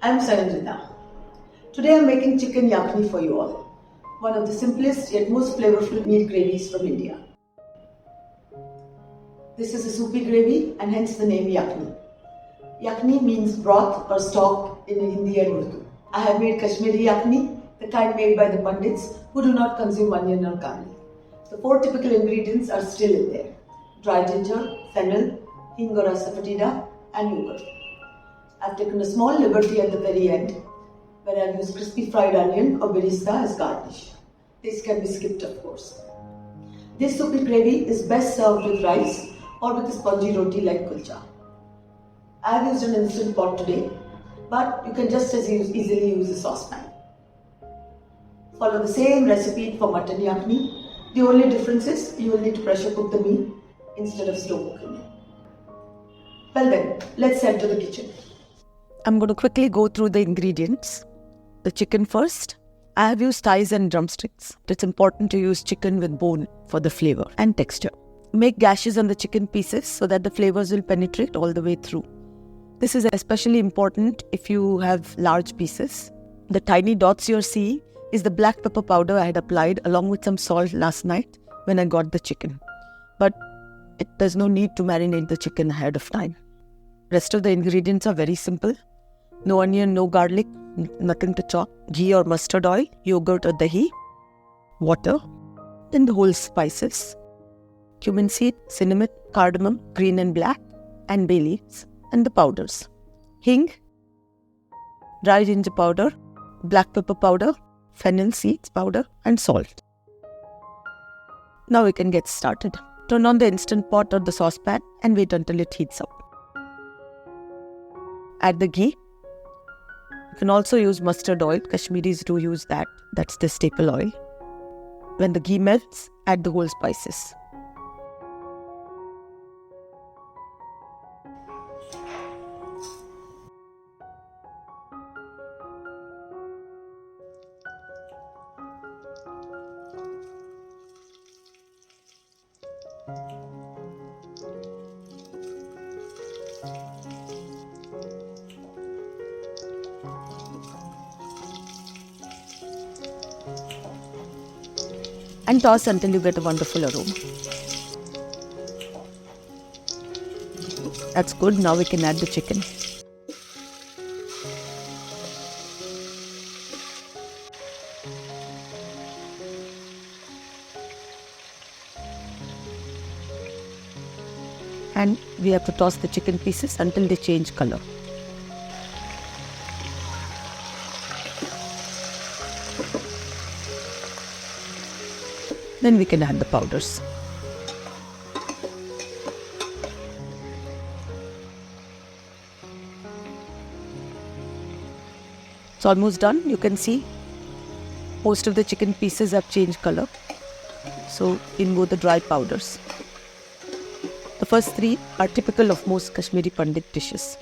I'm Sanjita. Today I'm making chicken yakhni for you all, one of the simplest yet most flavorful meat gravies from India. This is a soupy gravy and hence the name yakhni. Yakhni means broth or stock in Hindi and Urdu. I have made Kashmiri yakhni, the kind made by the Pandits who do not consume onion or garlic. The 4 typical ingredients are still in there: dry ginger, fennel, hing or asafoetida, and yogurt. I've taken a small liberty at the very end, where I've used crispy fried onion or birista as garnish. This can be skipped, of course. This soupy gravy is best served with rice or with a spongy roti like kulcha. I've used an instant pot today, but you can just as easily use a saucepan. Follow the same recipe for mutton yakhni. The only difference is you will need to pressure cook the meat instead of slow cooking it. Well then, let's head to the kitchen. I'm going to quickly go through the ingredients. The chicken first. I have used thighs and drumsticks. It's important to use chicken with bone for the flavor and texture. Make gashes on the chicken pieces so that the flavors will penetrate all the way through. This is especially important if you have large pieces. The tiny dots you're seeing is the black pepper powder I had applied along with some salt last night when I got the chicken. But there's no need to marinate the chicken ahead of time. Rest of the ingredients are very simple. No onion, no garlic, nothing to chop. Ghee or mustard oil, yogurt or dahi, water, then the whole spices, cumin seed, cinnamon, cardamom, green and black, and bay leaves, and the powders. Hing, dry ginger powder, black pepper powder, fennel seeds powder, and salt. Now we can get started. Turn on the instant pot or the saucepan and wait until it heats up. Add the ghee. You can also use mustard oil. Kashmiris do use that. That's the staple oil. When the ghee melts, add the whole spices. And toss until you get a wonderful aroma. That's good. Now we can add the chicken. And we have to toss the chicken pieces until they change color. Then we can add the powders. It's almost done. You can see most of the chicken pieces have changed color. So in go the dry powders. The first 3 are typical of most Kashmiri Pandit dishes.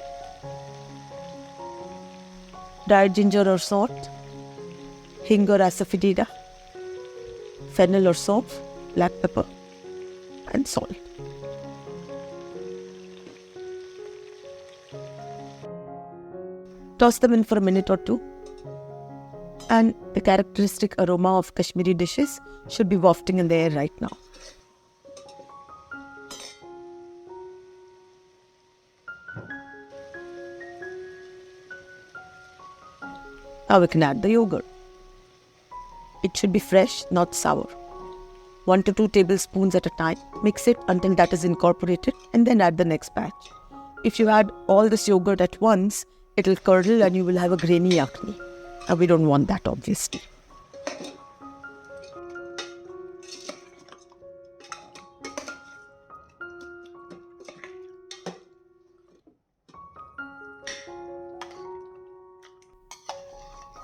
Dried ginger or salt, hing or asafoetida, fennel or soap, black pepper, and salt. Toss them in for a minute or 2, and the characteristic aroma of Kashmiri dishes should be wafting in the air right now. Now we can add the yogurt. It should be fresh, not sour. 1 to 2 tablespoons at a time. Mix it until that is incorporated and then add the next batch. If you add all this yogurt at once, it will curdle and you will have a grainy yakhni. And we don't want that, obviously.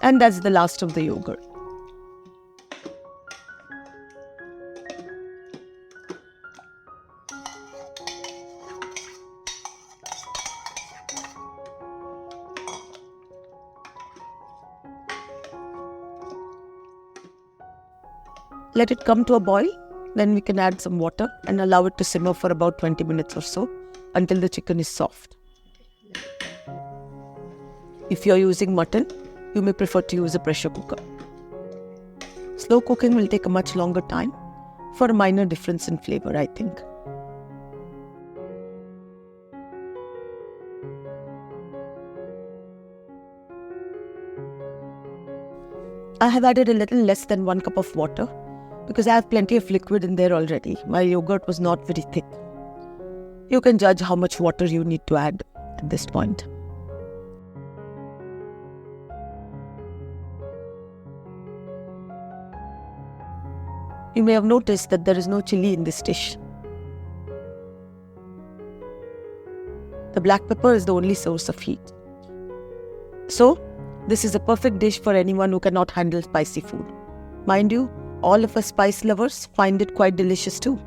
And that's the last of the yogurt. Let it come to a boil, then we can add some water and allow it to simmer for about 20 minutes or so until the chicken is soft. If you're using mutton, you may prefer to use a pressure cooker. Slow cooking will take a much longer time for a minor difference in flavor, I think. I have added a little less than 1 cup of water because I have plenty of liquid in there already. My yogurt was not very thick. You can judge how much water you need to add at this point. You may have noticed that there is no chili in this dish. The black pepper is the only source of heat. So, this is a perfect dish for anyone who cannot handle spicy food. Mind you, all of us spice lovers find it quite delicious too.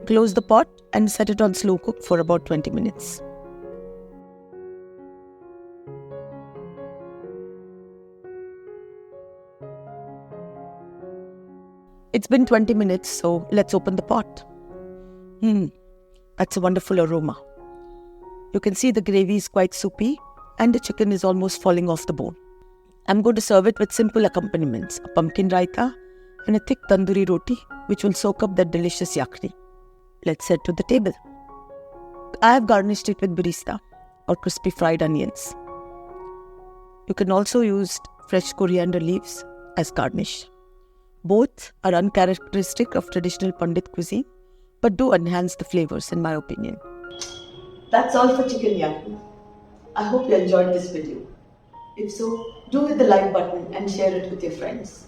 Close the pot and set it on slow cook for about 20 minutes. It's been 20 minutes, so let's open the pot. That's a wonderful aroma. You can see the gravy is quite soupy and the chicken is almost falling off the bone. I'm going to serve it with simple accompaniments, a pumpkin raita and a thick tandoori roti, which will soak up that delicious yakhni. Let's head to the table. I have garnished it with barista or crispy fried onions. You can also use fresh coriander leaves as garnish. Both are uncharacteristic of traditional Pandit cuisine, but do enhance the flavors in my opinion. That's all for chicken yakhni. I hope you enjoyed this video. If so, do hit the like button and share it with your friends.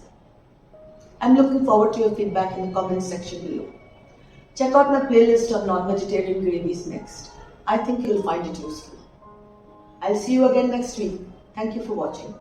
I'm looking forward to your feedback in the comments section below. Check out my playlist on non-vegetarian gravies next. I think you'll find it useful. I'll see you again next week. Thank you for watching.